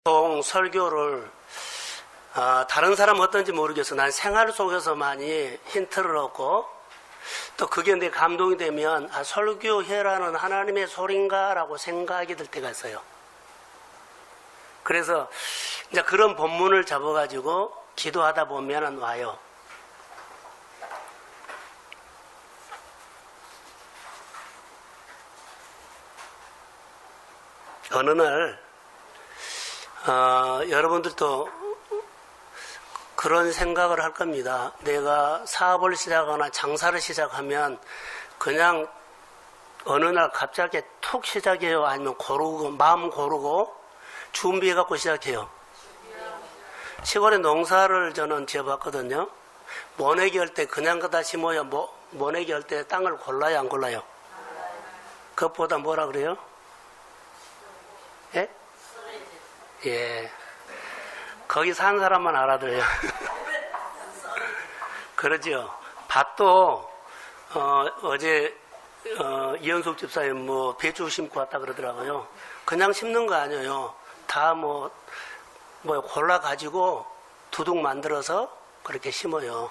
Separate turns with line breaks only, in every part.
보통 설교를 다른 사람은 어떤지 모르겠어. 난 생활 속에서 많이 힌트를 얻고 또 그게 내 감동이 되면 설교해라는 하나님의 소리인가 라고 생각이 들 때가 있어요. 그래서 이제 그런 본문을 잡아가지고 기도하다 보면 와요. 어느 날 여러분들도 그런 생각을 할 겁니다. 내가 사업을 시작하거나 장사를 시작하면 그냥 어느 날 갑자기 툭 시작해요? 아니면 마음 고르고 준비해갖고 시작해요? 시골에 농사를 저는 지어봤거든요. 모내기 할 때 그냥 갖다 심어요? 모내기 할 때 땅을 골라요? 안 골라요? 그것보다 뭐라 그래요? 예? 예. 거기 산 사람만 알아들어요. 그러죠. 밭도, 어제, 이현숙 집사님 배추 심고 왔다 그러더라고요. 그냥 심는 거 아니에요. 다 골라가지고 두둑 만들어서 그렇게 심어요.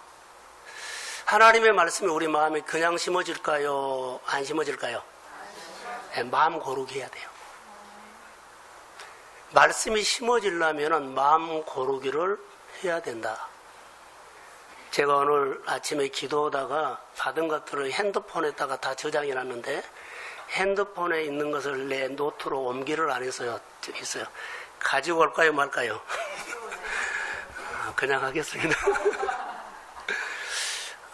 하나님의 말씀이 우리 마음에 그냥 심어질까요? 안 심어질까요? 네, 마음 고르게 해야 돼요. 말씀이 심어지려면 마음 고르기를 해야 된다. 제가 오늘 아침에 기도하다가 받은 것들을 핸드폰에다가 다 저장해 놨는데 핸드폰에 있는 것을 내 노트로 옮기를 안 했어요. 있어요. 가지고 올까요 말까요? 그냥 하겠습니다.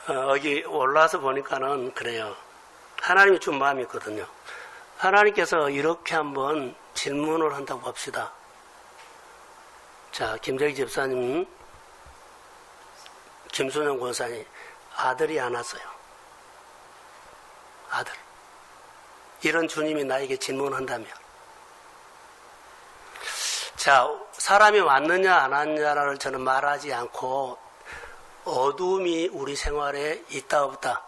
여기 올라와서 보니까는 그래요. 하나님이 준 마음이 있거든요. 하나님께서 이렇게 한번 질문을 한다고 봅시다. 자, 김정희 집사님, 김순영 권사님, 아들이 안 왔어요. 아들. 이런 주님이 나에게 질문한다면. 자, 사람이 왔느냐 안 왔느냐를 저는 말하지 않고 어둠이 우리 생활에 있다 없다?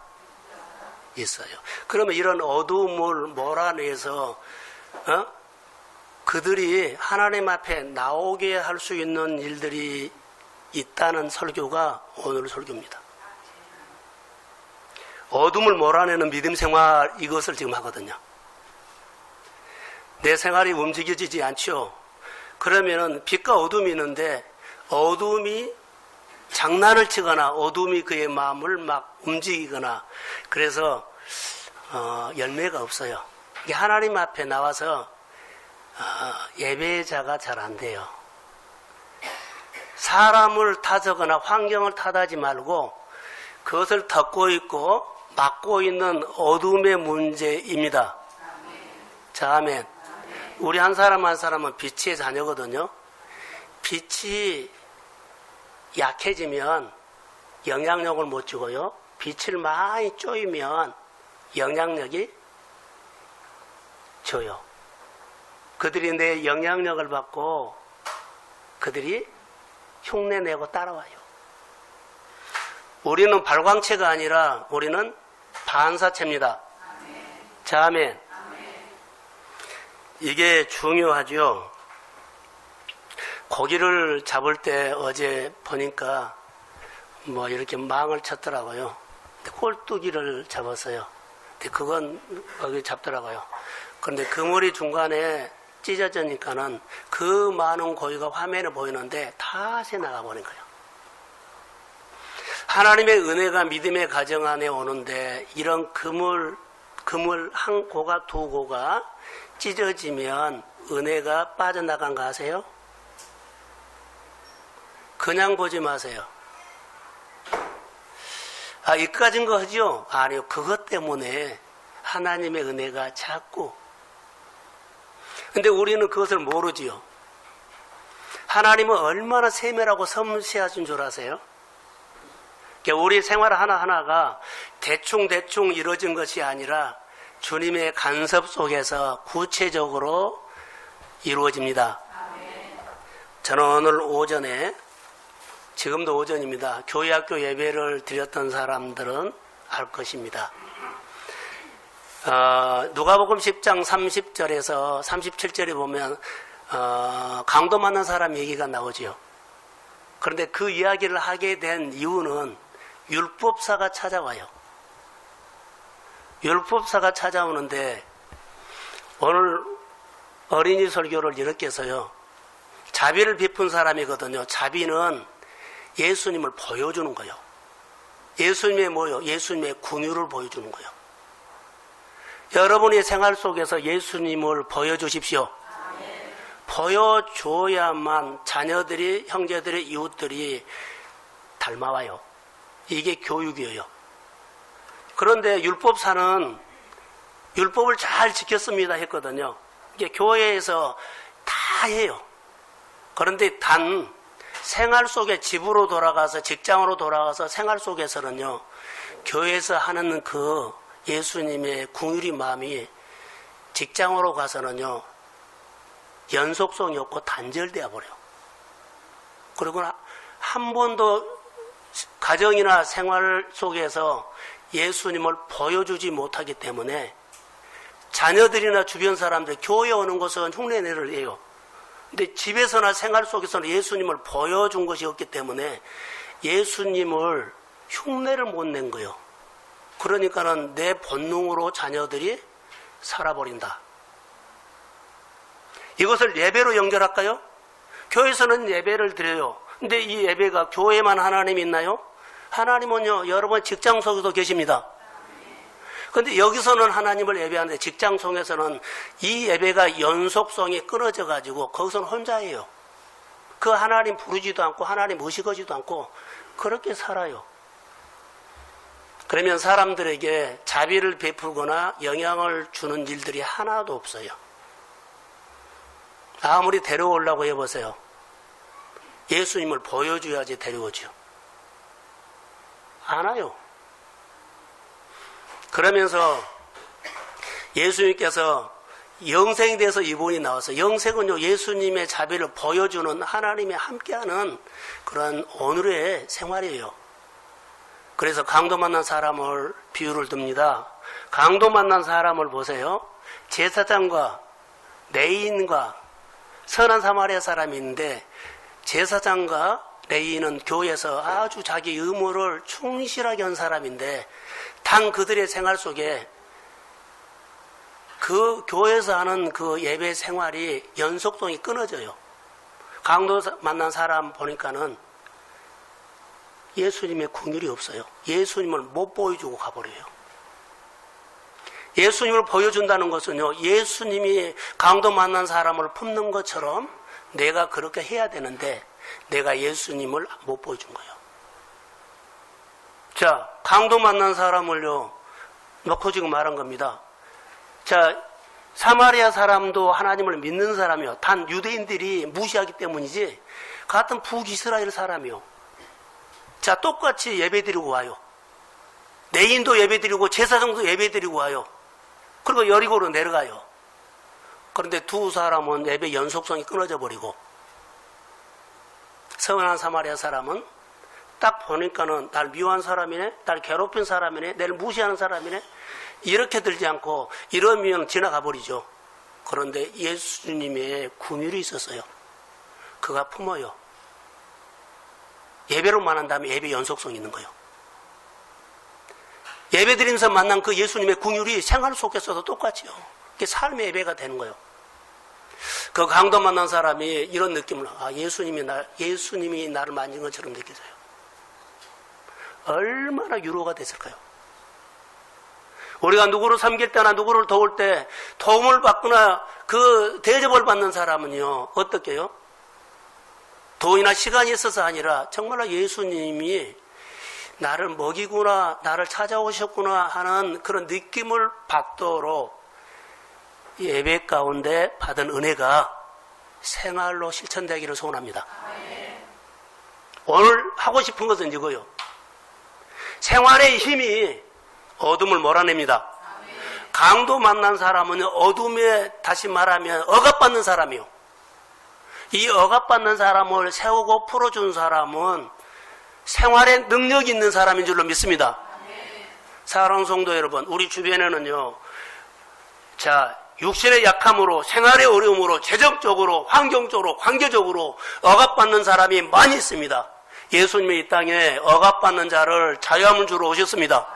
있어요. 그러면 이런 어둠을 몰아내서 그들이 하나님 앞에 나오게 할 수 있는 일들이 있다는 설교가 오늘 설교입니다. 어둠을 몰아내는 믿음 생활 이것을 지금 하거든요. 내 생활이 움직여지지 않죠. 그러면은 빛과 어둠이 있는데 어둠이 장난을 치거나 어둠이 그의 마음을 막 움직이거나 그래서 열매가 없어요. 이게 하나님 앞에 나와서 예배자가 잘 안 돼요. 사람을 탓하거나 환경을 탓하지 말고 그것을 덮고 있고 막고 있는 어둠의 문제입니다. 자, 아멘. 우리 한 사람 한 사람은 빛의 자녀거든요. 빛이 약해지면 영향력을 못 주고요. 빛을 많이 쪼이면 영향력이 줘요. 그들이 내 영향력을 받고 그들이 흉내내고 따라와요. 우리는 발광체가 아니라 우리는 반사체입니다. 자, 아멘. 이게 중요하죠. 고기를 잡을 때 어제 보니까 이렇게 망을 쳤더라고요. 꼴뚜기를 잡았어요. 근데 그건 거기 잡더라고요. 그런데 그물이 중간에 찢어지니까는 그 많은 고기가 화면에 보이는데 다 새나가 버린 거예요. 하나님의 은혜가 믿음의 가정 안에 오는데 이런 그물 한 고가 두 고가 찢어지면 은혜가 빠져나간 거 아세요? 그냥 보지 마세요. 이까진 거 하죠? 아니요. 그것 때문에 하나님의 은혜가 자꾸. 근데 우리는 그것을 모르지요. 하나님은 얼마나 세밀하고 섬세하신 줄 아세요? 우리 생활 하나하나가 대충 이루어진 것이 아니라 주님의 간섭 속에서 구체적으로 이루어집니다. 저는 오늘 오전에, 지금도 오전입니다. 교회학교 예배를 드렸던 사람들은 알 것입니다. 누가복음 10장 30절에서 37절에 보면 강도 만난 사람 얘기가 나오지요. 그런데 그 이야기를 하게 된 이유는 율법사가 찾아와요. 율법사가 찾아오는데 오늘 어린이 설교를 이렇게 해서요. 자비를 베푼 사람이거든요. 자비는 예수님을 보여주는 거예요. 예수님의 뭐요? 예수님의 긍휼을 보여주는 거예요. 여러분의 생활 속에서 예수님을 보여주십시오. 보여줘야만 자녀들이, 형제들이, 이웃들이 닮아와요. 이게 교육이에요. 그런데 율법사는 율법을 잘 지켰습니다 했거든요. 이게 교회에서 다 해요. 그런데 단 생활 속에 집으로 돌아가서 직장으로 돌아가서 생활 속에서는요. 교회에서 하는 그 예수님의 긍휼의 마음이 직장으로 가서는요. 연속성이 없고 단절되어 버려요. 그리고 한 번도 가정이나 생활 속에서 예수님을 보여주지 못하기 때문에 자녀들이나 주변 사람들 교회에 오는 것은 흉내내를 해요. 근데 집에서나 생활 속에서는 예수님을 보여준 것이 없기 때문에 예수님을 흉내를 못 낸 거예요. 그러니까는 내 본능으로 자녀들이 살아버린다. 이것을 예배로 연결할까요? 교회에서는 예배를 드려요. 근데 이 예배가 교회만 하나님이 있나요? 하나님은요, 여러분 직장 속에도 계십니다. 그런데 여기서는 하나님을 예배하는데 직장 속에서는 이 예배가 연속성이 끊어져 가지고 거기서는 혼자예요. 그 하나님 부르지도 않고 하나님 의식하지도 않고 그렇게 살아요. 그러면 사람들에게 자비를 베풀거나 영향을 주는 일들이 하나도 없어요. 아무리 데려오려고 해보세요. 예수님을 보여줘야지 데려오죠. 안 와요. 그러면서 예수님께서 영생에 대해서 이분이 나와서 영생은요 예수님의 자비를 보여주는 하나님이 함께하는 그런 오늘의 생활이에요. 그래서 강도 만난 사람을 비유를 듭니다. 강도 만난 사람을 보세요. 제사장과 레위인과 선한 사마리아 사람이 있는데 제사장과 레위인은 교회에서 아주 자기 의무를 충실하게 한 사람인데 단 그들의 생활 속에 그 교회에서 하는 그 예배 생활이 연속성이 끊어져요. 강도 만난 사람 보니까는 예수님의 긍휼이 없어요. 예수님을 못 보여주고 가버려요. 예수님을 보여준다는 것은요, 예수님이 강도 만난 사람을 품는 것처럼 내가 그렇게 해야 되는데 내가 예수님을 못 보여준 거예요. 자, 강도 만난 사람을요, 놓고 지금 말한 겁니다. 자, 사마리아 사람도 하나님을 믿는 사람이요. 단 유대인들이 무시하기 때문이지, 같은 북이스라엘 사람이요. 자, 똑같이 예배드리고 와요. 레위인도 예배드리고 제사장도 예배드리고 와요. 그리고 여리고로 내려가요. 그런데 두 사람은 예배 연속성이 끊어져 버리고 선한 사마리아 사람은 딱 보니까는 날 미워한 사람이네, 날 괴롭힌 사람이네, 나를 무시하는 사람이네 이렇게 들지 않고 이러면 지나가 버리죠. 그런데 예수님의 긍휼이 있었어요. 그가 품어요. 예배로만 한 다음에 예배 연속성이 있는 거예요. 예배 드리면서 만난 그 예수님의 긍휼이 생활 속에서도 똑같이요. 그게 삶의 예배가 되는 거예요. 그 강도 만난 사람이 이런 느낌을, 예수님이 나를 만진 것처럼 느껴져요. 얼마나 위로가 됐을까요? 우리가 누구를 섬길 때나 누구를 도울 때 도움을 받거나 그 대접을 받는 사람은요, 어떻게 해요? 돈이나 시간이 있어서 아니라 정말로 예수님이 나를 먹이구나, 나를 찾아오셨구나 하는 그런 느낌을 받도록 예배 가운데 받은 은혜가 생활로 실천되기를 소원합니다. 오늘 하고 싶은 것은 이거요. 생활의 힘이 어둠을 몰아냅니다. 강도 만난 사람은 어둠에 다시 말하면 억압받는 사람이요. 이 억압받는 사람을 세우고 풀어준 사람은 생활에 능력이 있는 사람인 줄로 믿습니다. 사랑하는 성도 여러분, 우리 주변에는요, 자, 육신의 약함으로, 생활의 어려움으로, 재정적으로, 환경적으로, 관계적으로 억압받는 사람이 많이 있습니다. 예수님이 이 땅에 억압받는 자를 자유함을 주러 오셨습니다.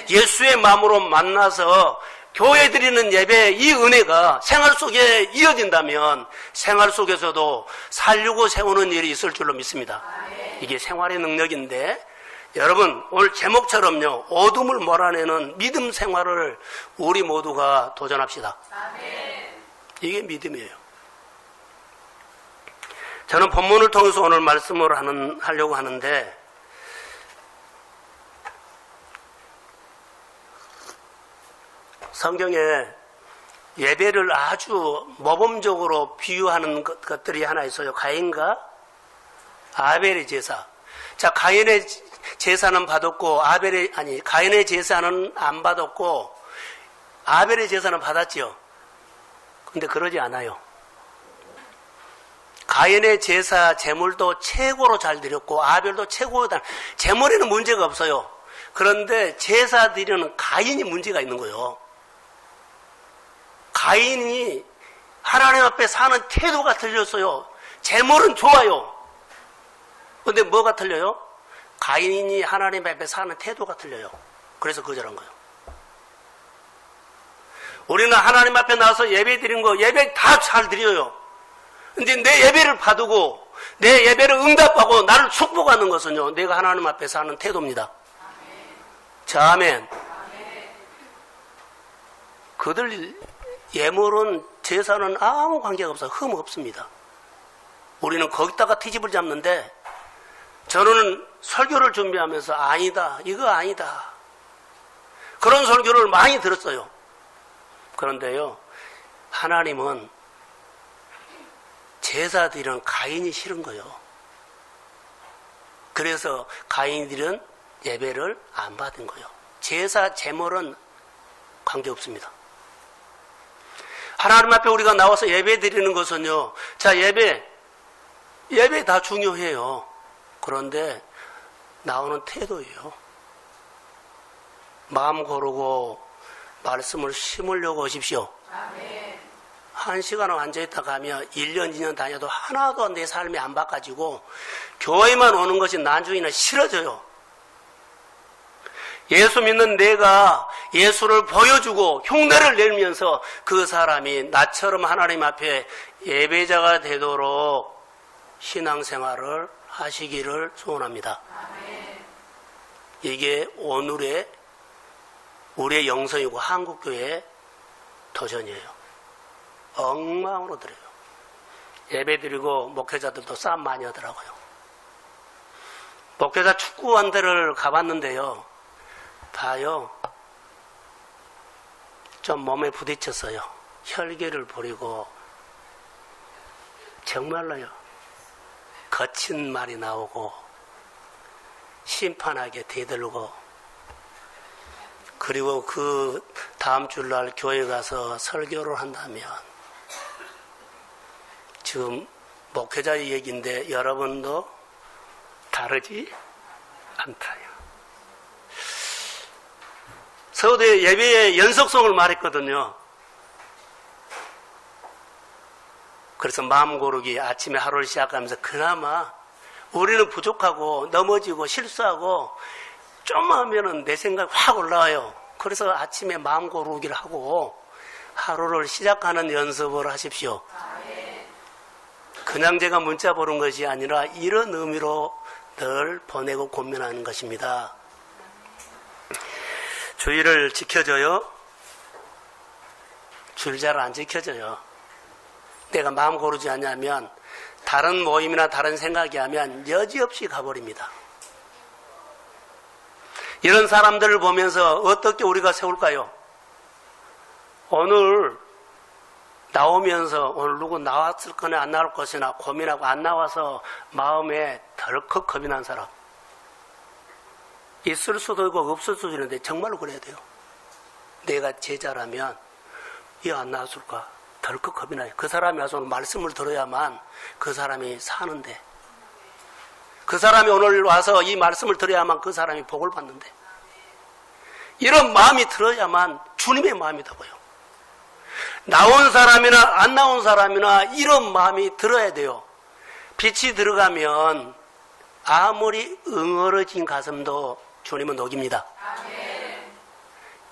예수의 마음으로 만나서 교회 드리는 예배, 이 은혜가 생활 속에 이어진다면 생활 속에서도 살려고 세우는 일이 있을 줄로 믿습니다. 이게 생활의 능력인데, 여러분 오늘 제목처럼요, 어둠을 몰아내는 믿음 생활을 우리 모두가 도전합시다. 이게 믿음이에요. 저는 본문을 통해서 오늘 말씀을 하려고 하는데, 성경에 예배를 아주 모범적으로 비유하는 것들이 하나 있어요. 가인과 아벨의 제사. 자, 가인의 제사는 받았고 가인의 제사는 안 받았고 아벨의 제사는 받았지요. 근데 그러지 않아요. 가인의 제사 제물도 최고로 잘 드렸고 아벨도 최고로 제물에는 문제가 없어요. 그런데 제사 드리는 가인이 문제가 있는 거예요. 가인이 하나님 앞에 사는 태도가 틀렸어요. 제물은 좋아요. 근데 뭐가 틀려요? 가인이 하나님 앞에 사는 태도가 틀려요. 그래서 거절한 거예요. 우리는 하나님 앞에 나와서 예배 드린 거, 예배 다 잘 드려요. 근데 내 예배를 받고 내 예배를 응답하고 나를 축복하는 것은요, 내가 하나님 앞에 사는 태도입니다. 자, 아멘. 그들 예물은 제사는 아무 관계가 없어요. 흠 없습니다. 우리는 거기다가 트집을 잡는데, 저는 설교를 준비하면서 아니다, 이거 아니다, 그런 설교를 많이 들었어요. 그런데요, 하나님은 제사 드리는 가인이 싫은 거예요. 그래서 가인들은 예배를 안 받은 거예요. 제사 제물은 관계없습니다. 하나님 앞에 우리가 나와서 예배 드리는 것은요, 자, 예배 다 중요해요. 그런데 나오는 태도예요. 마음 고르고 말씀을 심으려고 하십시오. 아멘. 1시간을 앉아있다 가면 1년, 2년 다녀도 하나도 내 삶이 안 바꿔지고 교회만 오는 것이 나중에는 싫어져요. 예수 믿는 내가 예수를 보여주고 흉내를 내면서 그 사람이 나처럼 하나님 앞에 예배자가 되도록 신앙생활을 하시기를 소원합니다. 이게 오늘의 우리의 영성이고 한국교회의 도전이에요. 엉망으로 드려요. 예배 드리고 목회자들도 싸움 많이 하더라고요. 목회자 축구원들을 가봤는데요, 다요, 좀 몸에 부딪혔어요. 혈기를 부리고, 정말로요, 거친 말이 나오고, 심판하게 대들고, 그리고 그 다음 주날 교회 가서 설교를 한다면, 지금 목회자의 얘기인데 여러분도 다르지 않다요. 서울대 예배의 연속성을 말했거든요. 그래서 마음 고르기, 아침에 하루를 시작하면서 그나마 우리는 부족하고 넘어지고 실수하고 좀 하면은 내 생각이 확 올라와요. 그래서 아침에 마음 고르기를 하고 하루를 시작하는 연습을 하십시오. 그냥 제가 문자 보는 것이 아니라 이런 의미로 늘 보내고 고민하는 것입니다. 주의를 지켜줘요? 줄 잘 안 지켜져요. 내가 마음 고르지 않냐면 다른 모임이나 다른 생각이 하면 여지없이 가버립니다. 이런 사람들을 보면서 어떻게 우리가 세울까요? 오늘 나오면서 오늘 누구 나왔을 거나 안 나올 것이나 고민하고 안 나와서 마음에 덜컥 겁이 난 사람 있을 수도 있고 없을 수도 있는데 정말로 그래야 돼요. 내가 제자라면 이 안 나왔을까 덜컥 겁이 나요. 그 사람이 와서 오늘 말씀을 들어야만 그 사람이 사는데, 그 사람이 오늘 와서 이 말씀을 들어야만 그 사람이 복을 받는데, 이런 마음이 들어야만 주님의 마음이다고요. 나온 사람이나 안 나온 사람이나 이런 마음이 들어야 돼요. 빛이 들어가면 아무리 응어러진 가슴도 주님은 녹입니다.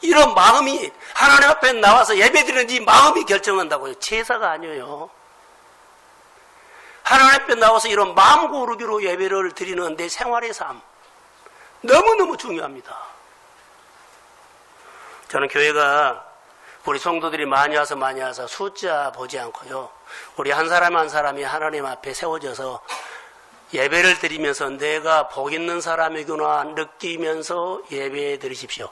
이런 마음이 하나님 앞에 나와서 예배드리는 이 마음이 결정한다고요. 제사가 아니에요. 하나님 앞에 나와서 이런 마음 고르기로 예배를 드리는 내 생활의 삶 너무너무 중요합니다. 저는 교회가 우리 성도들이 많이 와서 숫자 보지 않고요. 우리 한 사람 한 사람이 하나님 앞에 세워져서 예배를 드리면서 내가 복 있는 사람이구나 느끼면서 예배 드리십시오.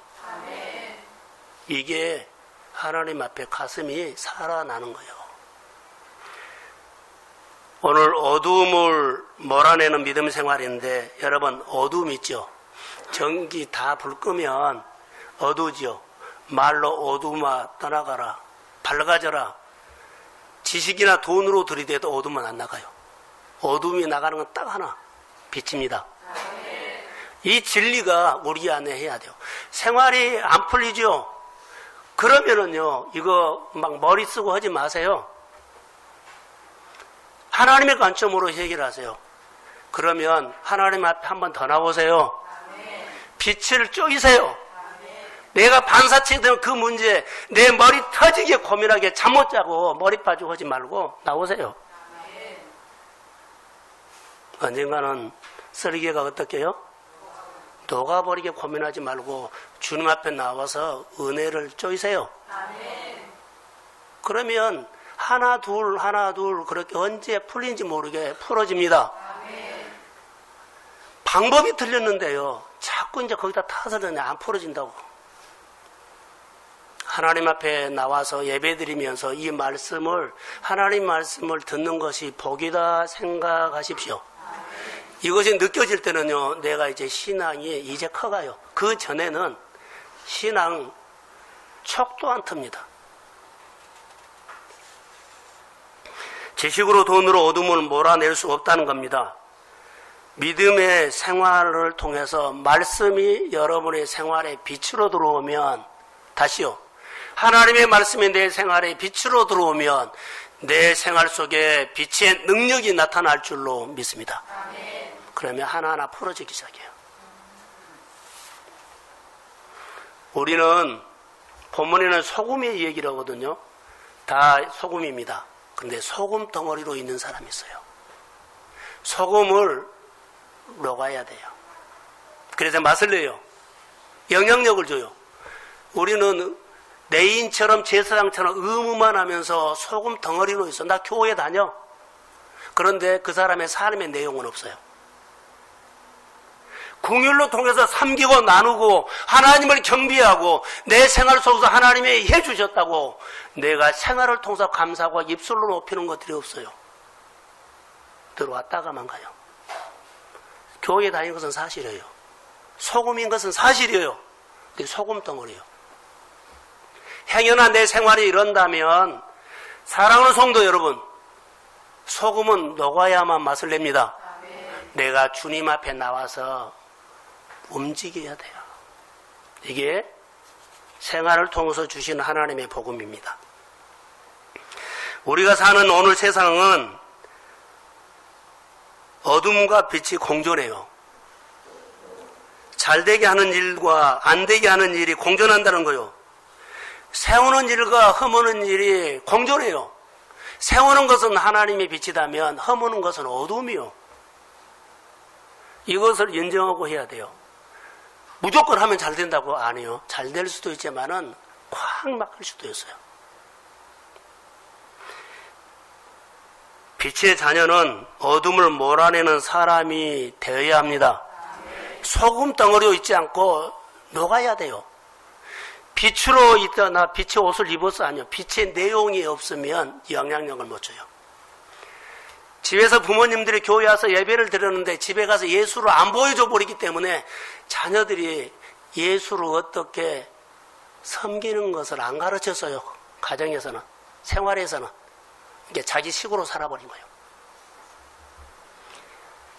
이게 하나님 앞에 가슴이 살아나는 거예요. 오늘 어두움을 몰아내는 믿음 생활인데 여러분 어두움 있죠? 전기 다 불 끄면 어두우죠? 말로 어두움아 떠나가라 밝아져라 지식이나 돈으로 들이대도 어두움은 안 나가요. 어두움이 나가는 건 딱 하나 빛입니다. 이 진리가 우리 안에 해야 돼요. 생활이 안 풀리죠? 그러면은요 이거 막 머리 쓰고 하지 마세요. 하나님의 관점으로 해결하세요. 그러면 하나님 앞에 한 번 더 나오세요. 빛을 쪼이세요. 내가 반사체 되면 그 문제 내 머리 터지게 고민하게 잠 못 자고 머리 빠지고 하지 말고 나오세요. 언젠가는 쓰레기가 어떻게 해요? 녹아버리게 고민하지 말고 주님 앞에 나와서 은혜를 쪼이세요. 그러면 하나 둘 그렇게 언제 풀린지 모르게 풀어집니다. 방법이 틀렸는데요 자꾸 이제 거기다 타서는 안 풀어진다고. 하나님 앞에 나와서 예배드리면서 이 말씀을 하나님 말씀을 듣는 것이 복이다 생각하십시오. 이것이 느껴질 때는요 내가 이제 신앙이 이제 커가요. 그 전에는 신앙 촉도 안 틉니다. 지식으로 돈으로 어둠을 몰아낼 수 없다는 겁니다. 믿음의 생활을 통해서 말씀이 여러분의 생활에 빛으로 들어오면 다시요 하나님의 말씀이 내 생활에 빛으로 들어오면 내 생활 속에 빛의 능력이 나타날 줄로 믿습니다. 그러면 하나하나 풀어지기 시작해요. 우리는 본문에는 소금의 얘기를 하거든요. 다 소금입니다. 그런데 소금 덩어리로 있는 사람이 있어요. 소금을 녹아야 돼요. 그래서 맛을 내요. 영향력을 줘요. 우리는 내인처럼 제사장처럼 의무만 하면서 소금 덩어리로 있어. 나 교회 다녀. 그런데 그 사람의 삶의 내용은 없어요. 긍휼로 통해서 섬기고 나누고 하나님을 경배하고 내 생활 속에서 하나님이 해주셨다고 내가 생활을 통해서 감사하고 입술로 높이는 것들이 없어요. 들어왔다가만 가요. 교회 다니는 것은 사실이에요. 소금인 것은 사실이에요. 근데 소금 덩어리예요. 행여나 내 생활이 이런다면 사랑하는 성도 여러분, 소금은 녹아야만 맛을 냅니다. 내가 주님 앞에 나와서 움직여야 돼요. 이게 생활을 통해서 주신 하나님의 복음입니다. 우리가 사는 오늘 세상은 어둠과 빛이 공존해요. 잘되게 하는 일과 안되게 하는 일이 공존한다는 거요. 세우는 일과 허무는 일이 공존해요. 세우는 것은 하나님의 빛이라면 허무는 것은 어둠이요. 이것을 인정하고 해야 돼요. 무조건 하면 잘 된다고 안 해요. 잘 될 수도 있지만은 콱 막힐 수도 있어요. 빛의 자녀는 어둠을 몰아내는 사람이 되어야 합니다. 소금 덩어리로 있지 않고 녹아야 돼요. 빛으로 있거나 빛의 옷을 입어서 아니요. 빛의 내용이 없으면 영향력을 못 줘요. 집에서 부모님들이 교회 와서 예배를 드렸는데 집에 가서 예수를 안 보여줘 버리기 때문에 자녀들이 예수를 어떻게 섬기는 것을 안 가르쳤어요. 가정에서는, 생활에서는. 이게 자기 식으로 살아버린 거예요.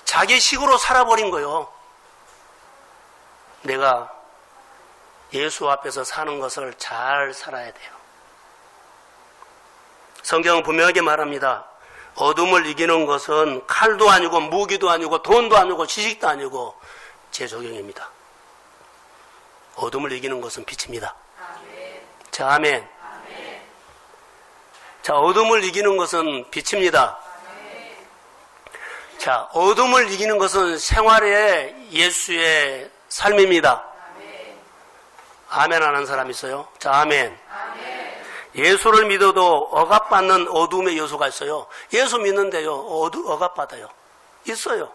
자기 식으로 살아버린 거예요. 내가 예수 앞에서 사는 것을 잘 살아야 돼요. 성경은 분명하게 말합니다. 어둠을 이기는 것은 칼도 아니고 무기도 아니고 돈도 아니고 지식도 아니고 제 적용입니다. 어둠을 이기는 것은 빛입니다. 아멘. 자, 아멘. 아멘. 자, 어둠을 이기는 것은 빛입니다. 아멘. 자, 어둠을 이기는 것은 생활의 예수의 삶입니다. 아멘. 아멘 하는 사람 있어요? 자, 아멘. 아멘. 예수를 믿어도 억압받는 어둠의 요소가 있어요. 예수 믿는데요, 억압받아요. 있어요.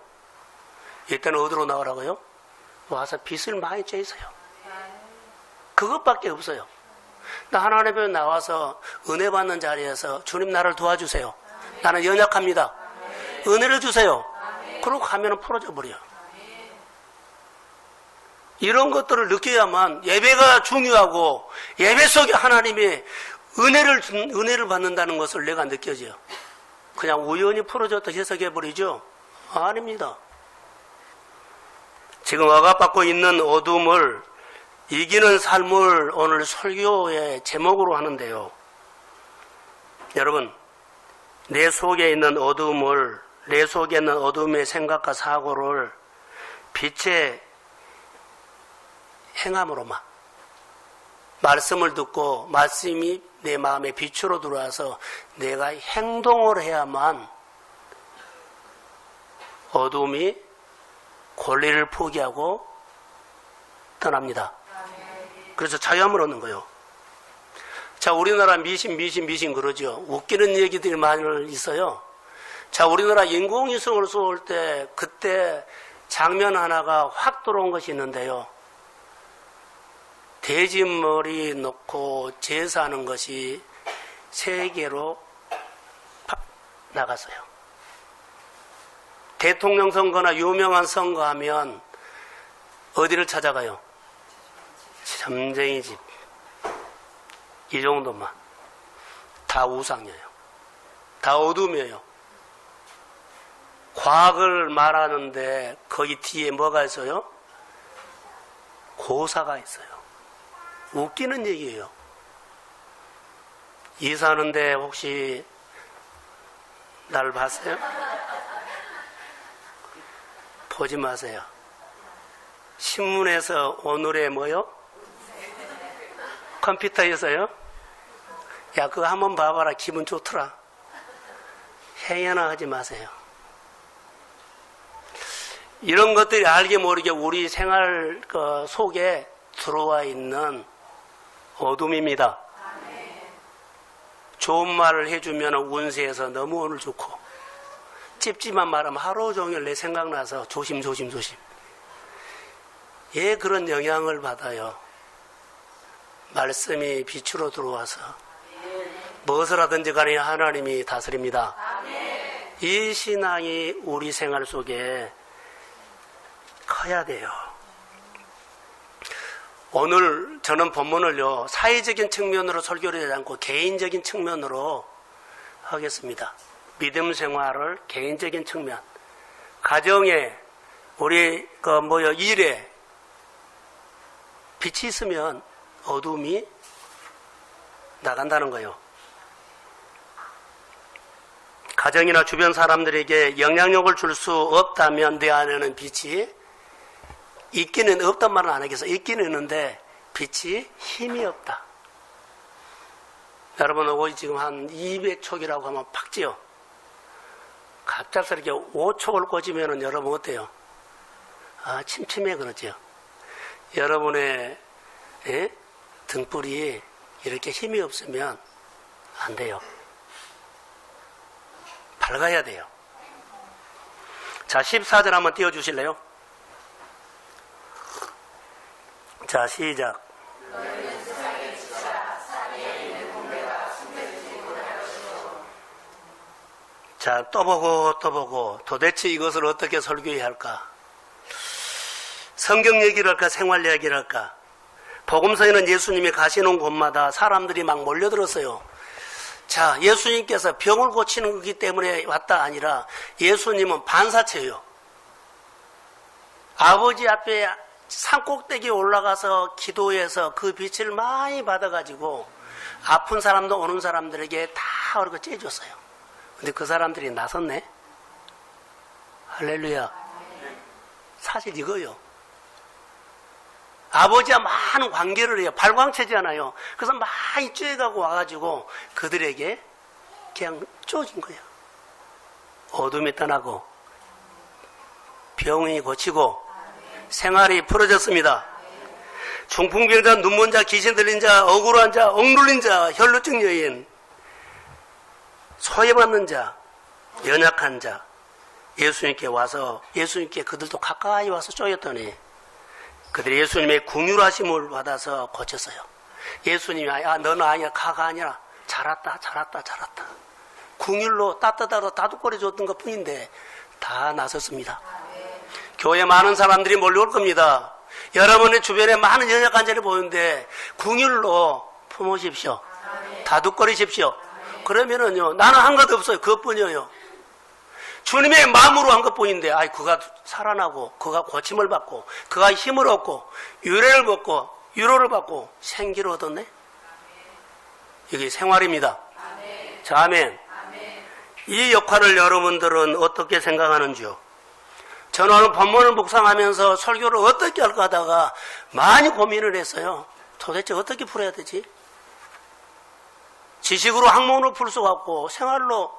이때는 어디로 나오라고요? 와서 빛을 많이 쬐세요. 그것밖에 없어요. 나 하나님 앞에 나와서 은혜 받는 자리에서 주님 나를 도와주세요. 나는 연약합니다. 은혜를 주세요. 그러고 가면은 풀어져 버려요. 이런 것들을 느껴야만 예배가 중요하고 예배 속에 하나님이 은혜를 받는다는 것을 내가 느껴져요. 그냥 우연히 풀어졌다 해석해 버리죠? 아닙니다. 지금 억압받고 있는 어둠을 이기는 삶을 오늘 설교의 제목으로 하는데요. 여러분, 내 속에 있는 어둠을, 내 속에 있는 어둠의 생각과 사고를 빛의 행함으로만, 말씀을 듣고 말씀이 내 마음에 빛으로 들어와서 내가 행동을 해야만 어둠이 권리를 포기하고 떠납니다. 그래서 자유함을 얻는 거예요. 자, 우리나라 미신 그러죠. 웃기는 얘기들이 많이 있어요. 자, 우리나라 인공위성을 쏠 때 그때 장면 하나가 확 들어온 것이 있는데요. 돼지머리 놓고 제사하는 것이 세계로 팍 나갔어요. 대통령 선거나 유명한 선거하면 어디를 찾아가요? 점쟁이 집. 이 정도만. 다 우상이에요. 다 어둠이에요. 과학을 말하는데 거기 뒤에 뭐가 있어요? 고사가 있어요. 웃기는 얘기예요. 이사하는데 혹시 나를 봤어요? 보지 마세요. 신문에서 오늘의 뭐요? 컴퓨터에서요? 야, 그거 한번 봐봐라. 기분 좋더라. 행여나 하지 마세요. 이런 것들이 알게 모르게 우리 생활 속에 들어와 있는 어둠입니다. 좋은 말을 해주면 운세에서 너무 오늘 좋고, 찝찝한 말하면 하루 종일 내 생각나서 조심. 예, 그런 영향을 받아요. 말씀이 빛으로 들어와서 무엇을 하든지 간에 하나님이 다스립니다. 이 신앙이 우리 생활 속에 커야 돼요. 오늘 저는 본문을요, 사회적인 측면으로 설교를 하지 않고 개인적인 측면으로 하겠습니다. 믿음 생활을 개인적인 측면, 가정에, 우리 일에 빛이 있으면 어둠이 나간다는 거예요. 가정이나 주변 사람들에게 영향력을 줄 수 없다면 내 안에는 빛이 있기는 없단 말은 안 하겠어. 있기는 있는데 빛이 힘이 없다. 여러분, 이거 지금 한 200촉이라고 하면 팍지요. 갑작스럽게 5촉을 꽂으면 여러분 어때요? 아, 침침해 그러죠. 여러분의 등불이 이렇게 힘이 없으면 안 돼요. 밝아야 돼요. 자, 14절 한번 띄워주실래요? 자, 시작. 자, 또 보고 도대체 이것을 어떻게 설교해야 할까? 성경 얘기를 할까? 생활 이야기를 할까? 복음서에는 예수님이 가시는 곳마다 사람들이 막 몰려들었어요. 자, 예수님께서 병을 고치는 거기 때문에 왔다 아니라 예수님은 반사체예요. 아버지 앞에 산꼭대기에 올라가서 기도해서 그 빛을 많이 받아가지고 아픈 사람도 오는 사람들에게 다 그렇게 째줬어요. 근데 그 사람들이 나섰네. 할렐루야. 사실 이거요. 아버지와 많은 관계를 해요. 발광체잖아요. 그래서 많이 쬐가고 와가지고 그들에게 그냥 쪼진 거예요. 어둠이 떠나고 병이 고치고 생활이 풀어졌습니다. 중풍병자, 눈먼 자, 귀신 들린 자, 억울한 자, 억눌린 자, 혈루증 여인, 소외받는 자, 연약한 자, 예수님께 와서 예수님께 그들도 가까이 와서 쪼였더니 그들이 예수님의 긍휼하심을 받아서 고쳤어요. 예수님이 너는 아니야, 가가 아니라 잘았다. 긍휼로 따뜻하고 다독거려 줬던 것 뿐인데 다 나섰습니다. 교회에 많은 사람들이 몰려올 겁니다. 여러분의 주변에 많은 연약한 자를 보는데 긍휼로 품으십시오. 다독거리십시오. 그러면은요, 나는 한 것 없어요. 그것뿐이에요. 주님의 마음으로 한 것뿐인데, 그가 살아나고, 그가 고침을 받고, 그가 힘을 얻고, 위로를 받고, 생기를 얻었네? 이게 생활입니다. 자, 아멘. 이 역할을 여러분들은 어떻게 생각하는지요? 저는 오늘 본문을 묵상하면서 설교를 어떻게 할까 하다가 많이 고민을 했어요. 도대체 어떻게 풀어야 되지? 지식으로 학문으로 풀 수가 없고 생활로,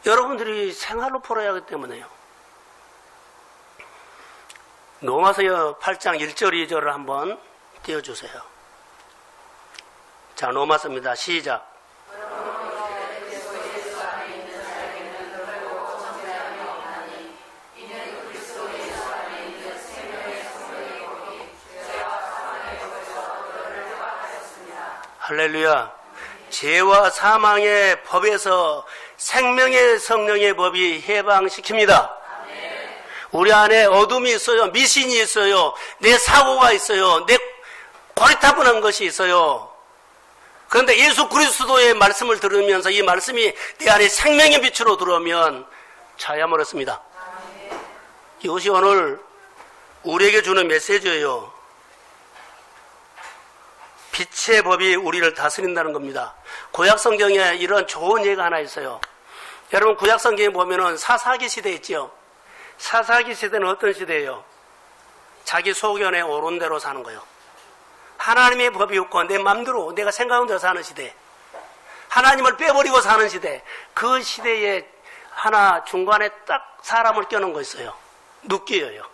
여러분들이 생활로 풀어야 하기 때문에요. 로마서 8장 1절 2절을 한번 띄워주세요. 자, 로마서입니다. 시작. 할렐루야. 죄와 사망의 법에서 생명의 성령의 법이 해방시킵니다. 우리 안에 어둠이 있어요. 미신이 있어요. 내 사고가 있어요. 내 고리타분한 것이 있어요. 그런데 예수 그리스도의 말씀을 들으면서 이 말씀이 내 안에 생명의 빛으로 들어오면 자유함을 얻습니다. 이것이 오늘 우리에게 주는 메시지예요. 빛의 법이 우리를 다스린다는 겁니다. 구약성경에 이런 좋은 예가 하나 있어요. 여러분, 구약성경에 보면은 사사기 시대 있죠? 사사기 시대는 어떤 시대예요? 자기 소견에 옳은 대로 사는 거예요. 하나님의 법이 없고 내 맘대로 내가 생각한 대로 사는 시대. 하나님을 빼버리고 사는 시대. 그 시대에 하나 중간에 딱 사람을 껴놓은 거 있어요. 눕기예요.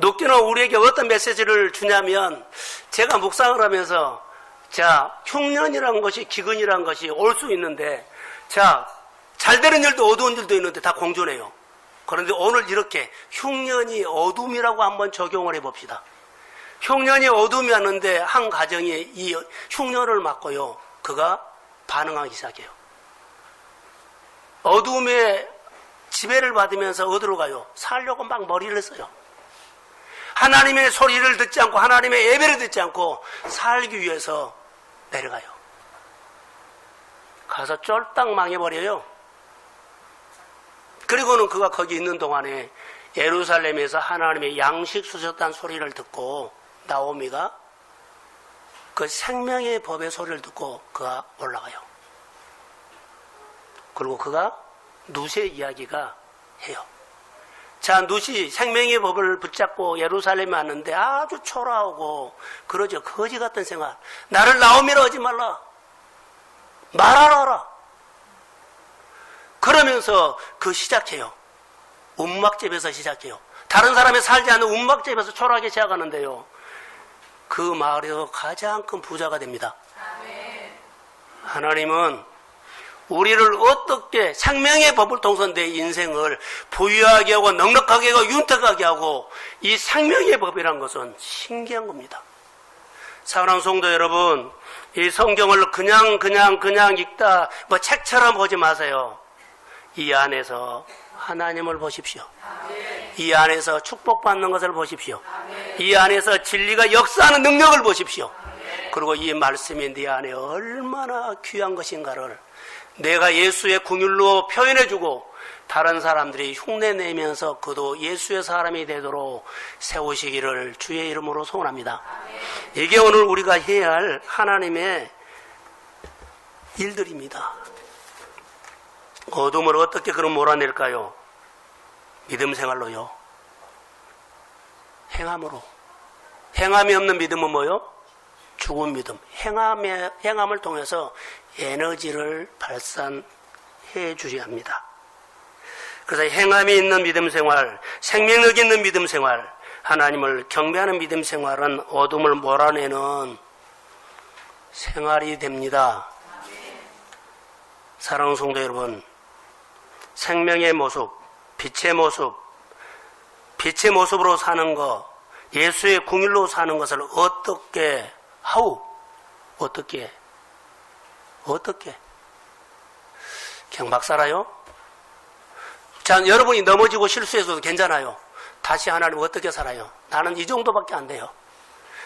눕기는 우리에게 어떤 메시지를 주냐면, 제가 묵상을 하면서, 흉년이라는 것이, 기근이라는 것이 올 수 있는데, 잘 되는 일도 어두운 일도 있는데 다 공존해요. 그런데 오늘 이렇게 흉년이 어둠이라고 한번 적용을 해봅시다. 흉년이 어둠이 왔는데 한 가정이 이 흉년을 맞고요, 그가 반응하기 시작해요. 어둠에 지배를 받으면서 어디로 가요? 살려고 막 머리를 써요. 하나님의 소리를 듣지 않고 하나님의 예배를 듣지 않고 살기 위해서 내려가요. 가서 쫄딱 망해버려요. 그리고는 그가 거기 있는 동안에 예루살렘에서 하나님의 양식 주셨다는 소리를 듣고 나오미가 그 생명의 법의 소리를 듣고 그가 올라가요. 그리고 그가 룻의 이야기가 해요. 룻이 생명의 법을 붙잡고 예루살렘에 왔는데 아주 초라하고 그러죠. 거지 같은 생활. 나를 나오미라 하지 말라. 말하라. 그러면서 시작해요. 움막집에서 시작해요. 다른 사람이 살지 않는 움막집에서 초라하게 시작하는데요. 그 마을에서 가장 큰 부자가 됩니다. 하나님은 우리를 어떻게 생명의 법을 통해서 내 인생을 부유하게 하고 넉넉하게 하고 윤택하게 하고, 이 생명의 법이란 것은 신기한 겁니다. 사랑하는 성도 여러분, 이 성경을 그냥 읽다 책처럼 보지 마세요. 이 안에서 하나님을 보십시오. 이 안에서 축복받는 것을 보십시오. 이 안에서 진리가 역사하는 능력을 보십시오. 그리고 이 말씀이 네 안에 얼마나 귀한 것인가를 내가 예수의 긍휼로 표현해주고 다른 사람들이 흉내내면서 그도 예수의 사람이 되도록 세우시기를 주의 이름으로 소원합니다. 이게 오늘 우리가 해야 할 하나님의 일들입니다. 어둠을 어떻게 그럼 몰아낼까요? 믿음 생활로요. 행함으로. 행함이 없는 믿음은 뭐요? 죽은 믿음. 행함을 통해서 에너지를 발산해 주셔야 합니다. 그래서 행함이 있는 믿음 생활, 생명력 있는 믿음 생활, 하나님을 경배하는 믿음 생활은 어둠을 몰아내는 생활이 됩니다. 사랑하는 성도 여러분, 생명의 모습, 빛의 모습으로 사는 것, 예수의 궁일로 사는 것을 어떻게 경박 살아요? 자, 여러분이 넘어지고 실수해서도 괜찮아요. 다시 하나님 어떻게 살아요? 나는 이 정도밖에 안 돼요.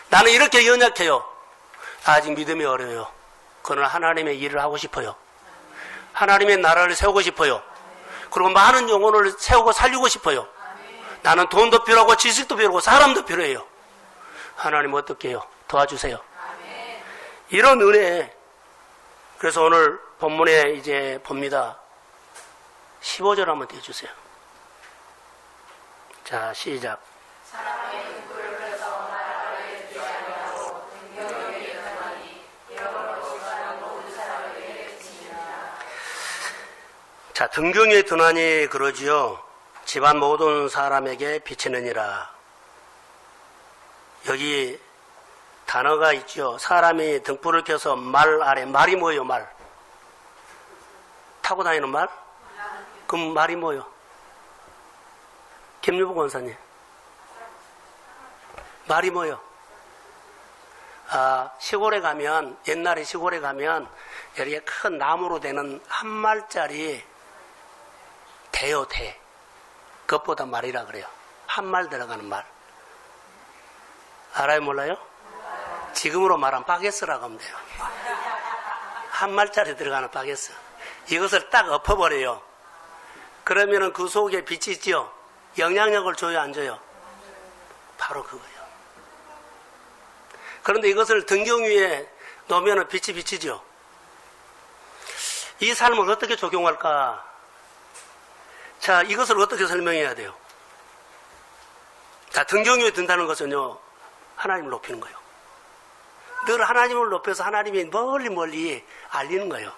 나는 이렇게 연약해요. 아직 믿음이 어려워요. 그러나 하나님의 일을 하고 싶어요. 하나님의 나라를 세우고 싶어요. 그리고 많은 영혼을 세우고 살리고 싶어요. 나는 돈도 필요하고 지식도 필요하고 사람도 필요해요. 하나님 어떻게 해요? 도와주세요. 이런 은혜. 그래서 오늘 본문에 이제 봅니다. 15절 한번 떼주세요. 자, 시작. 자, 등경에 드나니 그러지요. 집안 모든 사람에게 비치느니라. 여기 단어가 있죠. 사람이 등불을 켜서 말 아래, 말이 뭐예요? 말 타고 다니는 말? 그럼 말이 뭐예요? 김유복 권사님, 말이 뭐예요? 시골에 가면, 옛날에 시골에 가면 이렇게 큰 나무로 되는 한 말짜리 대요, 대. 그것보다 말이라 그래요. 한 말 들어가는 말. 알아요, 몰라요? 지금으로 말하면 바게스라고 하면 돼요. 한 말짜리 들어가는 바게스. 이것을 딱 엎어버려요. 그러면은 그 속에 빛이 있죠? 영향력을 줘요, 안 줘요? 바로 그거예요. 그런데 이것을 등경 위에 놓으면은 빛이 비치죠? 이 삶을 어떻게 적용할까? 자, 이것을 어떻게 설명해야 돼요? 자, 등경 위에 든다는 것은요, 하나님을 높이는 거예요. 늘 하나님을 높여서 하나님이 멀리 알리는 거예요.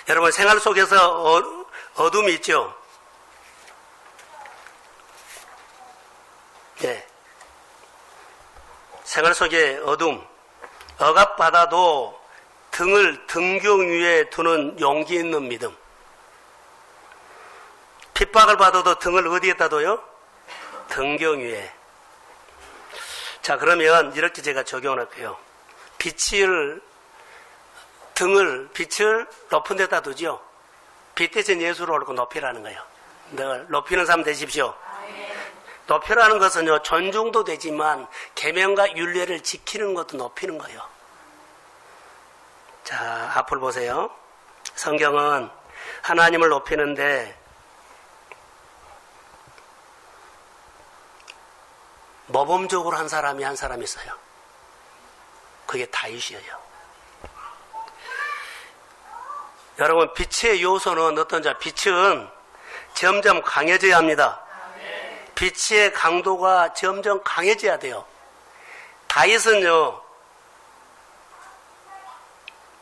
여러분, 생활 속에서 어둠이 있죠? 네. 생활 속에 어둠, 억압받아도 등을 등경 위에 두는 용기 있는 믿음. 핍박을 받아도 등을 어디에다 둬요? 등경 위에. 자, 그러면 이렇게 제가 적용을 할게요. 빛을 높은 데다 두죠. 빛 대신 예수를 올리고 높이라는 거예요. 늘 높이는 사람 되십시오. 높이라는 것은요, 존중도 되지만 계명과 율례를 지키는 것도 높이는 거예요. 자, 앞을 보세요. 성경은 하나님을 높이는데 모범적으로 한 사람이 있어요. 그게 다윗이에요. 여러분, 빛의 요소는 어떤지, 빛은 점점 강해져야 합니다. 빛의 강도가 점점 강해져야 돼요. 다윗은요,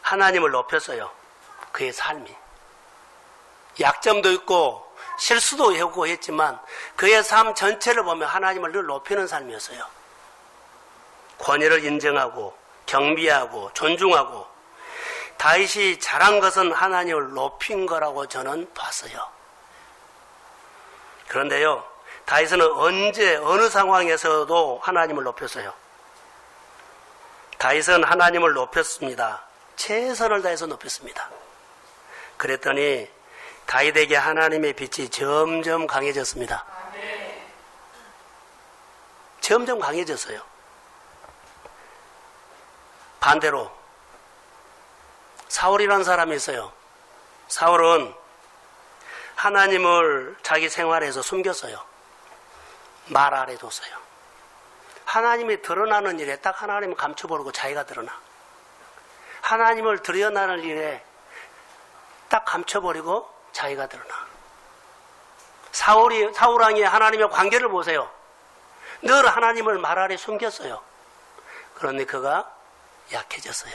하나님을 높였어요. 그의 삶이. 약점도 있고 실수도 하고 했지만 그의 삶 전체를 보면 하나님을 늘 높이는 삶이었어요. 권위를 인정하고 경비하고 존중하고, 다윗이 잘한 것은 하나님을 높인 거라고 저는 봤어요. 그런데요, 다윗은 언제 어느 상황에서도 하나님을 높였어요. 다윗은 하나님을 높였습니다. 최선을 다해서 높였습니다. 그랬더니 다윗에게 하나님의 빛이 점점 강해졌습니다. 점점 강해졌어요. 반대로 사울이라는 사람이 있어요. 사울은 하나님을 자기 생활에서 숨겼어요. 말 아래 뒀어요. 하나님이 드러나는 일에 딱 하나님을 감춰버리고 자기가 드러나. 하나님을 드러나는 일에 딱 감춰버리고 자기가 드러나. 사울왕이 하나님의 관계를 보세요. 늘 하나님을 말 아래 숨겼어요. 그런데 그가 약해졌어요.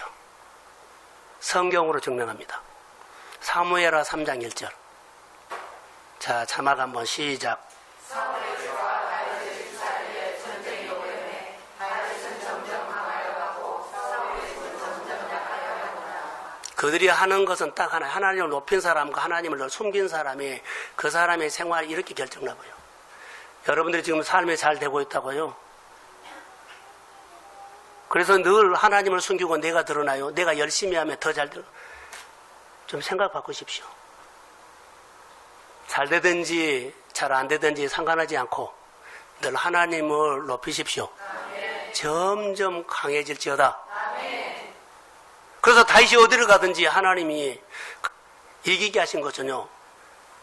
성경으로 증명합니다. 사무엘하 3장 1절. 자, 자막 한번 시작. 그들이 하는 것은 딱 하나. 하나님을 높인 사람과 하나님을 늘 숨긴 사람이 그 사람의 생활이 이렇게 결정나고요. 여러분들이 지금 삶이 잘 되고 있다고요. 그래서 늘 하나님을 숨기고 내가 드러나요. 내가 열심히 하면 더 잘 드러나요. 좀 생각 바꾸십시오. 잘 되든지 잘 안 되든지 상관하지 않고 늘 하나님을 높이십시오. 아멘. 점점 강해질지어다. 아멘. 그래서 다윗이 어디를 가든지 하나님이 이기게 하신 것은요.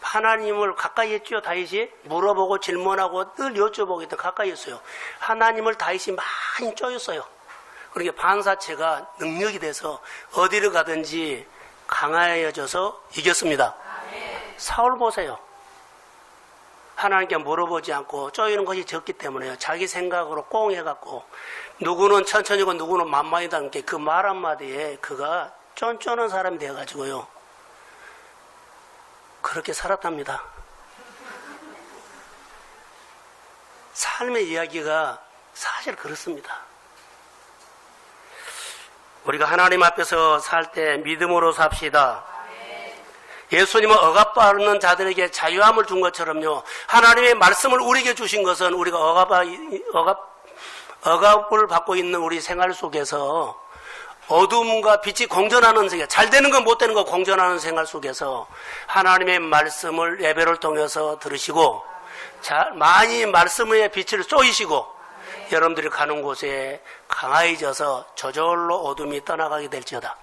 하나님을 가까이 했죠. 다윗이 물어보고 질문하고 늘 여쭤보고 있던 가까이 했어요. 하나님을 다윗이 많이 쪼였어요. 그러니까 반사체가 능력이 돼서 어디를 가든지 강해져서 이겼습니다. 아멘. 사울 보세요. 하나님께 물어보지 않고 쪼이는 것이 적기 때문에요. 자기 생각으로 꽁 해갖고 누구는 천천히고 누구는 만만이다는 게 그 말 한마디에 그가 쫀쫀한 사람이 돼가지고요. 그렇게 살았답니다. 삶의 이야기가 사실 그렇습니다. 우리가 하나님 앞에서 살 때 믿음으로 삽시다. 예수님은 억압받는 자들에게 자유함을 준 것처럼요. 하나님의 말씀을 우리에게 주신 것은 우리가 억압을 받고 있는 우리 생활 속에서 어둠과 빛이 공존하는 세계, 잘 되는 건 못 되는 거 공존하는 생활 속에서 하나님의 말씀을 예배를 통해서 들으시고 많이 말씀의 빛을 쏘이시고 여러분들이 가는 곳에 강하여져서 저절로 어둠이 떠나가게 될지어다.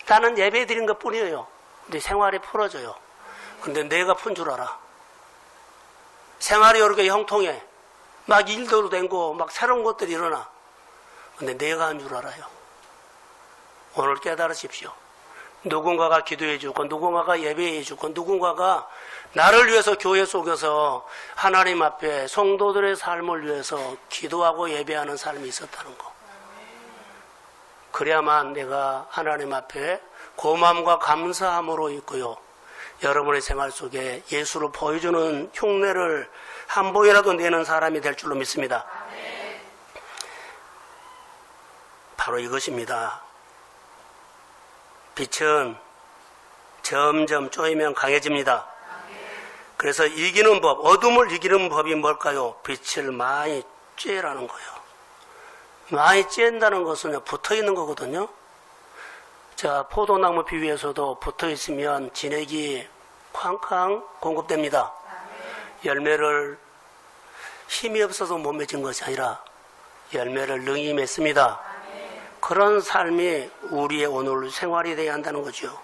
나는 예배 드린 것 뿐이에요. 근데 생활이 풀어져요. 근데 내가 푼 줄 알아. 생활이 이렇게 형통해. 막 일도 되고 막 새로운 것들이 일어나. 근데 내가 한 줄 알아요. 오늘 깨달으십시오. 누군가가 기도해 주고 누군가가 예배해 주고 누군가가 나를 위해서 교회 속에서 하나님 앞에 성도들의 삶을 위해서 기도하고 예배하는 삶이 있었다는 거. 그래야만 내가 하나님 앞에 고마움과 감사함으로 있고요. 여러분의 생활 속에 예수를 보여주는 흉내를 한 번이라도 내는 사람이 될 줄로 믿습니다. 바로 이것입니다. 빛은 점점 쪼이면 강해집니다. 그래서 이기는 법, 어둠을 이기는 법이 뭘까요? 빛을 많이 쬐라는 거예요. 많이 쬐다는 것은 붙어 있는 거거든요. 자, 포도나무 비유에서도 붙어 있으면 진액이 쾅쾅 공급됩니다. 열매를 힘이 없어서 못 맺은 것이 아니라 열매를 능히 맺습니다. 그런 삶이 우리의 오늘 생활이 되어야 한다는 거죠.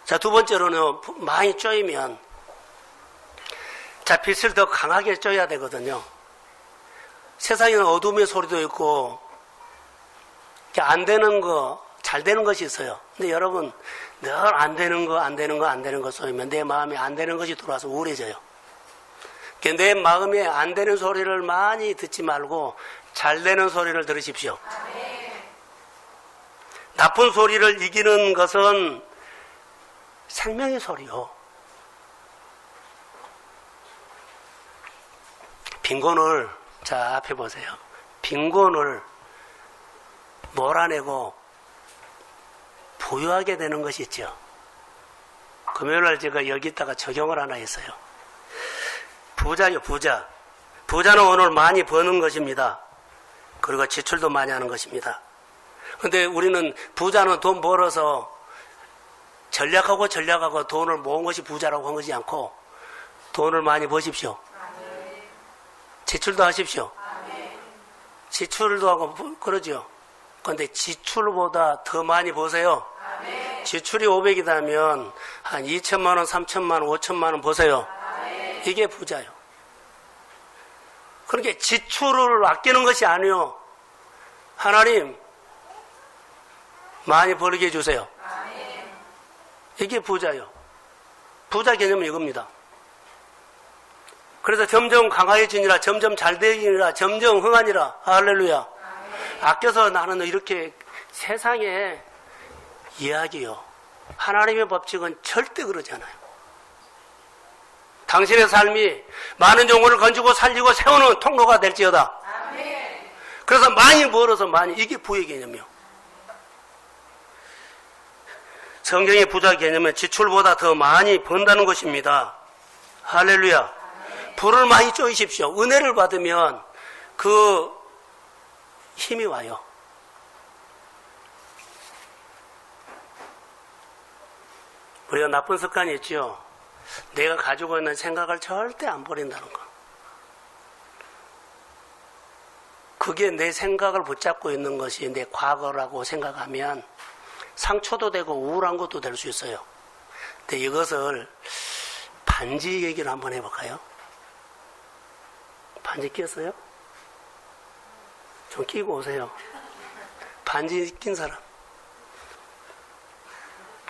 자, 두 번째로는 많이 쪼이면 자, 빛을 더 강하게 쪼야 되거든요. 세상에는 어둠의 소리도 있고 안 되는 거, 잘 되는 것이 있어요. 근데 여러분 늘 안 되는 거 쏘이면 내 마음에 안 되는 것이 들어와서 우울해져요. 내 마음에 안 되는 소리를 많이 듣지 말고 잘 되는 소리를 들으십시오. 나쁜 소리를 이기는 것은 생명의 소리요. 빈곤을, 자, 앞에 보세요. 빈곤을 몰아내고 부유하게 되는 것이 있죠. 금요일날 제가 여기다가 적용을 하나 했어요. 부자요, 부자. 부자는 오늘 많이 버는 것입니다. 그리고 지출도 많이 하는 것입니다. 근데 우리는 부자는 돈 벌어서 전략하고 돈을 모은 것이 부자라고 한 것이 않고 돈을 많이 버십시오. 지출도 하십시오. 지출도 하고 그러죠. 그런데 지출보다 더 많이 버세요. 지출이 500이라면 한 2천만 원, 3천만 원, 5천만 원 보세요. 이게 부자요. 그러니까 지출을 아끼는 것이 아니요. 하나님 많이 벌게 해주세요. 이게 부자요. 부자 개념은 이겁니다. 그래서 점점 강화해지니라, 점점 잘되기니라, 점점 흥하니라. 할렐루야. 아껴서 나는 이렇게 세상에 이야기요. 하나님의 법칙은 절대 그러지 않아요. 당신의 삶이 많은 영혼을 건지고 살리고 세우는 통로가 될지어다. 그래서 많이 벌어서 많이, 이게 부의 개념이요. 성경의 부자 개념은 지출보다 더 많이 번다는 것입니다. 할렐루야. 불을 많이 쪼이십시오. 은혜를 받으면 그 힘이 와요. 우리가 나쁜 습관이 있죠. 내가 가지고 있는 생각을 절대 안 버린다는 거. 그게 내 생각을 붙잡고 있는 것이 내 과거라고 생각하면 상처도 되고 우울한 것도 될 수 있어요. 근데 이것을 반지 얘기를 한번 해볼까요? 반지 끼었어요? 좀 끼고 오세요. 반지 낀 사람.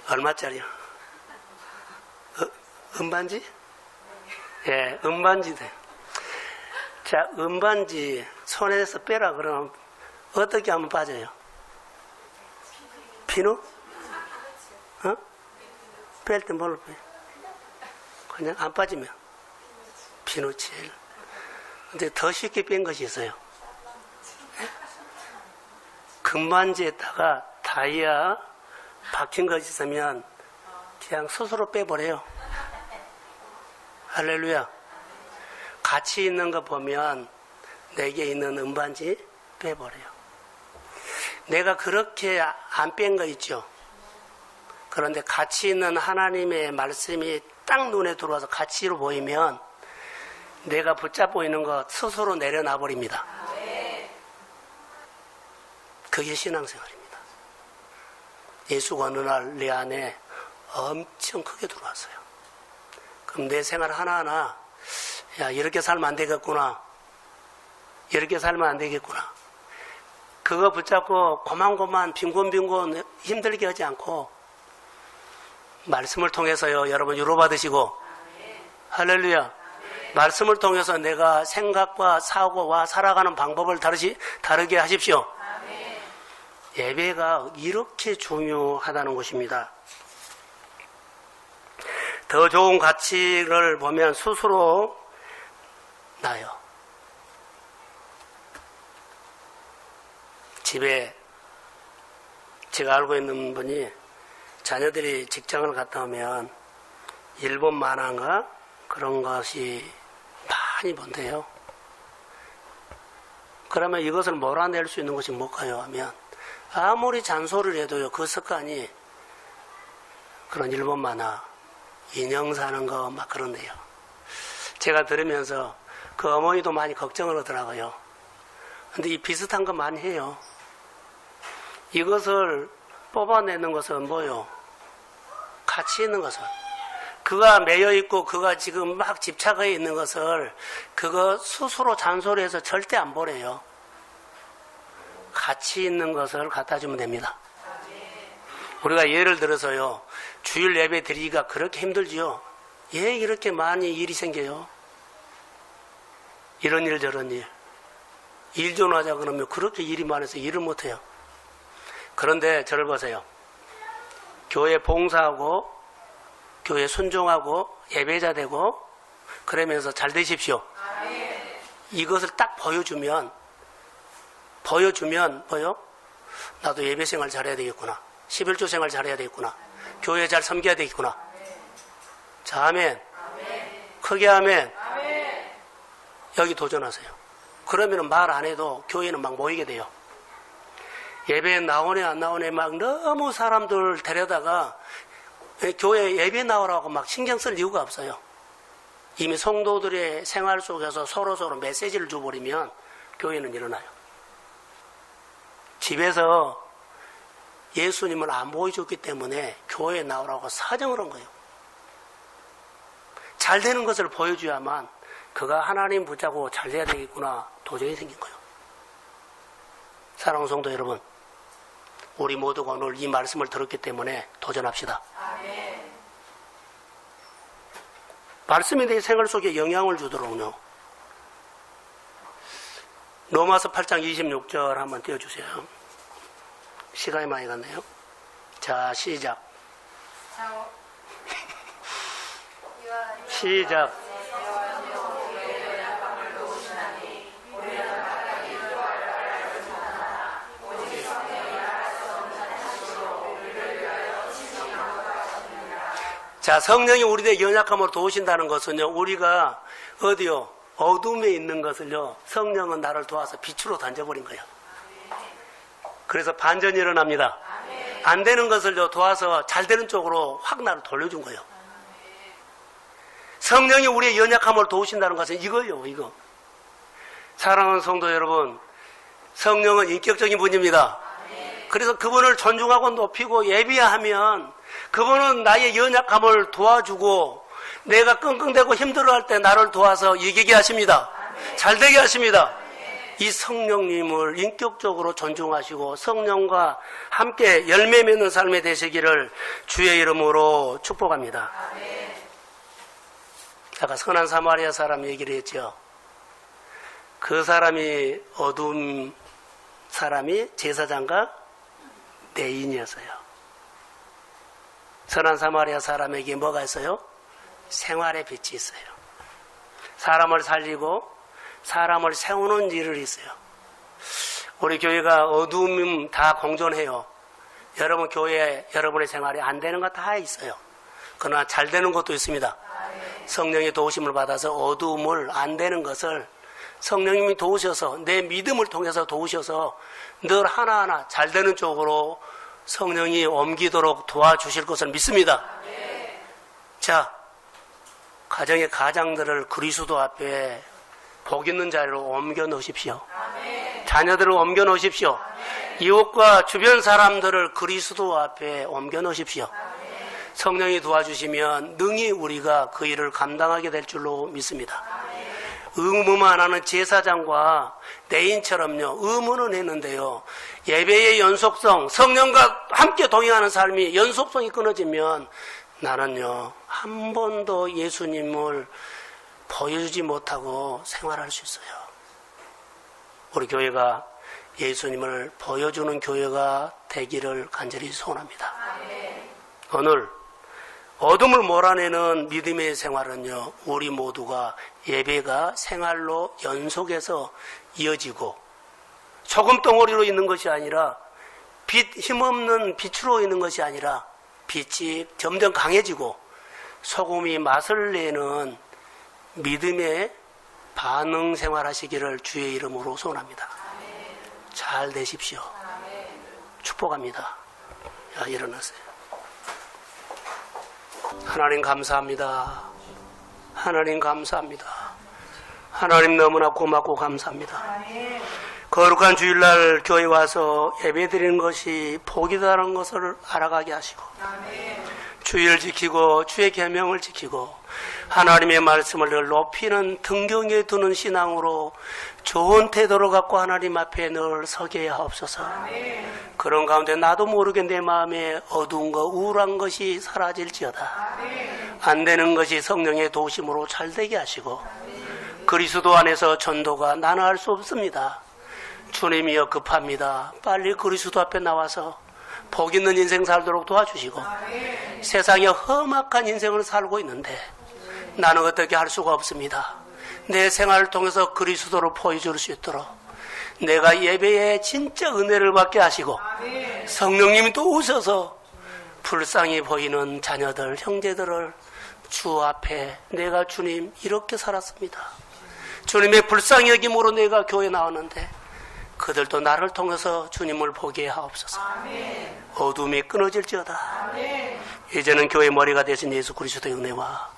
얼마짜리요? 은반지? 예, 은반지 돼. 자, 은반지 손에서 빼라 그러면 어떻게 하면 빠져요? 비누? 어? 뺄 때 뭘로 빼? 그냥 안 빠지면 비누칠. 근데 더 쉽게 뺀 것이 있어요. 금반지에다가 다이아 박힌 것이 있으면 그냥 스스로 빼버려요. 할렐루야. 가치 있는 거 보면 내게 있는 은반지 빼버려요. 내가 그렇게 안 뺀 거 있죠. 그런데 가치 있는 하나님의 말씀이 딱 눈에 들어와서 가치로 보이면 내가 붙잡고 있는 거 스스로 내려놔 버립니다. 그게 신앙생활입니다. 예수가 어느 날 내 안에 엄청 크게 들어왔어요. 그럼 내 생활 하나하나 야, 이렇게 살면 안 되겠구나. 이렇게 살면 안 되겠구나. 그거 붙잡고 고만고만 빈곤빈곤 힘들게 하지 않고 말씀을 통해서요. 여러분 위로받으시고 할렐루야. 말씀을 통해서 내가 생각과 사고와 살아가는 방법을 다르게 하십시오. 예배가 이렇게 중요하다는 것입니다. 더 좋은 가치를 보면 스스로 나요. 집에 제가 알고 있는 분이 자녀들이 직장을 갔다 오면 일본 만화인가 그런 것이 많이 본대요. 그러면 이것을 몰아낼 수 있는 것이 뭘까요? 하면 아무리 잔소리를 해도요, 그 습관이 그런 일본 만화 인형 사는 거 막 그런데요. 제가 들으면서 그 어머니도 많이 걱정을 하더라고요. 근데 이 비슷한 거 많이 해요. 이것을 뽑아내는 것은 뭐요? 가치 있는 것을. 그가 매여있고 그가 지금 막 집착해 있는 것을 그거 스스로 잔소리해서 절대 안 버려요. 가치 있는 것을 갖다 주면 됩니다. 우리가 예를 들어서요. 주일 예배 드리기가 그렇게 힘들지요. 왜 이렇게 많이 일이 생겨요? 이런 일 저런 일. 일 좀 하자 그러면 그렇게 일이 많아서 일을 못해요. 그런데 저를 보세요. 교회 봉사하고 교회 순종하고 예배자 되고 그러면서 잘 되십시오. 이것을 딱 보여주면 뭐요? 나도 예배 생활 잘해야 되겠구나. 11조 생활 잘해야 되겠구나. 교회 잘 섬겨야 되겠구나. 자, 아멘. 크게 아멘. 여기 도전하세요. 그러면 말 안 해도 교회는 막 모이게 돼요. 예배에 나오네 안 나오네 막 너무 사람들 데려다가 교회 예배 나오라고 막 신경 쓸 이유가 없어요. 이미 성도들의 생활 속에서 서로서로 메시지를 줘버리면 교회는 일어나요. 집에서 예수님을 안 보여줬기 때문에 교회에 나오라고 사정을 한 거예요. 잘 되는 것을 보여줘야만 그가 하나님 붙잡고 잘 돼야 되겠구나 도전이 생긴 거예요. 사랑하는 성도 여러분, 우리 모두가 오늘 이 말씀을 들었기 때문에 도전합시다. 아멘. 말씀이 내 생활 속에 영향을 주도록요. 로마서 8장 26절 한번 띄워주세요. 시간이 많이 갔네요. 자, 시작. 시작. 자, 성령이 우리의 연약함으로 도우신다는 것은요, 우리가 어디요? 어둠에 있는 것을요, 성령은 나를 도와서 빛으로 던져버린 거예요. 그래서 반전이 일어납니다. 안 되는 것을요, 도와서 잘 되는 쪽으로 확 나를 돌려준 거예요. 성령이 우리의 연약함을 도우신다는 것은 이거예요, 이거. 사랑하는 성도 여러분, 성령은 인격적인 분입니다. 그래서 그분을 존중하고 높이고 예비하면 그분은 나의 연약함을 도와주고 내가 끙끙대고 힘들어할 때 나를 도와서 이기게 하십니다. 잘되게 하십니다. 이 성령님을 인격적으로 존중하시고 성령과 함께 열매 맺는 삶이 되시기를 주의 이름으로 축복합니다. 아까 선한 사마리아 사람 얘기를 했죠. 그 사람이 어두운 사람이 제사장과 내인이었어요. 선한 사마리아 사람에게 뭐가 있어요? 생활의 빛이 있어요. 사람을 살리고 사람을 세우는 일을 있어요. 우리 교회가 어두움 다 공존해요. 여러분 교회에 여러분의 생활이 안 되는 거 다 있어요. 그러나 잘 되는 것도 있습니다. 성령의 도우심을 받아서 어두움을 안 되는 것을 성령님이 도우셔서 내 믿음을 통해서 도우셔서 늘 하나하나 잘 되는 쪽으로 성령이 옮기도록 도와주실 것을 믿습니다. 자, 가정의 가장들을 그리스도 앞에 복 있는 자리로 옮겨 놓으십시오. 자녀들을 옮겨 놓으십시오. 이웃과 주변 사람들을 그리스도 앞에 옮겨 놓으십시오. 성령이 도와주시면 능히 우리가 그 일을 감당하게 될 줄로 믿습니다. 의무만 하는 제사장과 내인처럼요, 의무는 했는데요, 예배의 연속성, 성령과 함께 동행하는 삶이 연속성이 끊어지면 나는요, 한 번도 예수님을 보여주지 못하고 생활할 수 있어요. 우리 교회가 예수님을 보여주는 교회가 되기를 간절히 소원합니다. 오늘 어둠을 몰아내는 믿음의 생활은요, 우리 모두가 예배가 생활로 연속해서 이어지고 소금 덩어리로 있는 것이 아니라 힘없는 빛으로 있는 것이 아니라 빛이 점점 강해지고 소금이 맛을 내는 믿음의 반응 생활하시기를 주의 이름으로 소원합니다. 잘 되십시오. 축복합니다. 자, 일어나세요. 하나님 감사합니다. 하나님 감사합니다. 하나님 너무나 고맙고 감사합니다. 거룩한 주일날 교회 와서 예배드리는 것이 복이다라는 것을 알아가게 하시고 주의를 지키고 주의 계명을 지키고 하나님의 말씀을 늘 높이는 등경에 두는 신앙으로 좋은 태도를 갖고 하나님 앞에 늘 서게 하옵소서. 그런 가운데 나도 모르게 내 마음에 어두운 것, 우울한 것이 사라질지어다. 안 되는 것이 성령의 도우심으로 잘되게 하시고 그리스도 안에서 전도가 나는 할 수 없습니다. 주님이여 급합니다. 빨리 그리스도 앞에 나와서 복 있는 인생 살도록 도와주시고 세상에 험악한 인생을 살고 있는데 나는 어떻게 할 수가 없습니다. 내 생활을 통해서 그리스도를 보여줄 수 있도록 내가 예배에 진짜 은혜를 받게 하시고 성령님이 또 오셔서 불쌍히 보이는 자녀들, 형제들을 주 앞에 내가 주님 이렇게 살았습니다. 주님의 불쌍히 여김으로 내가 교회에 나왔는데 그들도 나를 통해서 주님을 보게 하옵소서. 어둠이 끊어질지어다. 이제는 교회의 머리가 되신 예수 그리스도의 은혜와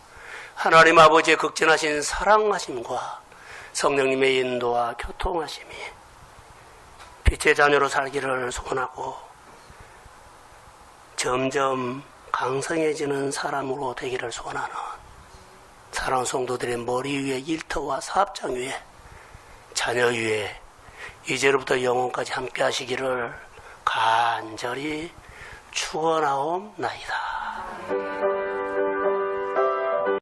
하나님 아버지의 극진하신 사랑하심과 성령님의 인도와 교통하심이 빛의 자녀로 살기를 소원하고 점점 강성해지는 사람으로 되기를 소원하는 사랑하는 성도들의 머리 위에 일터와 사업장 위에 자녀 위에 이제로부터 영원까지 함께 하시기를 간절히 축원하옵나이다.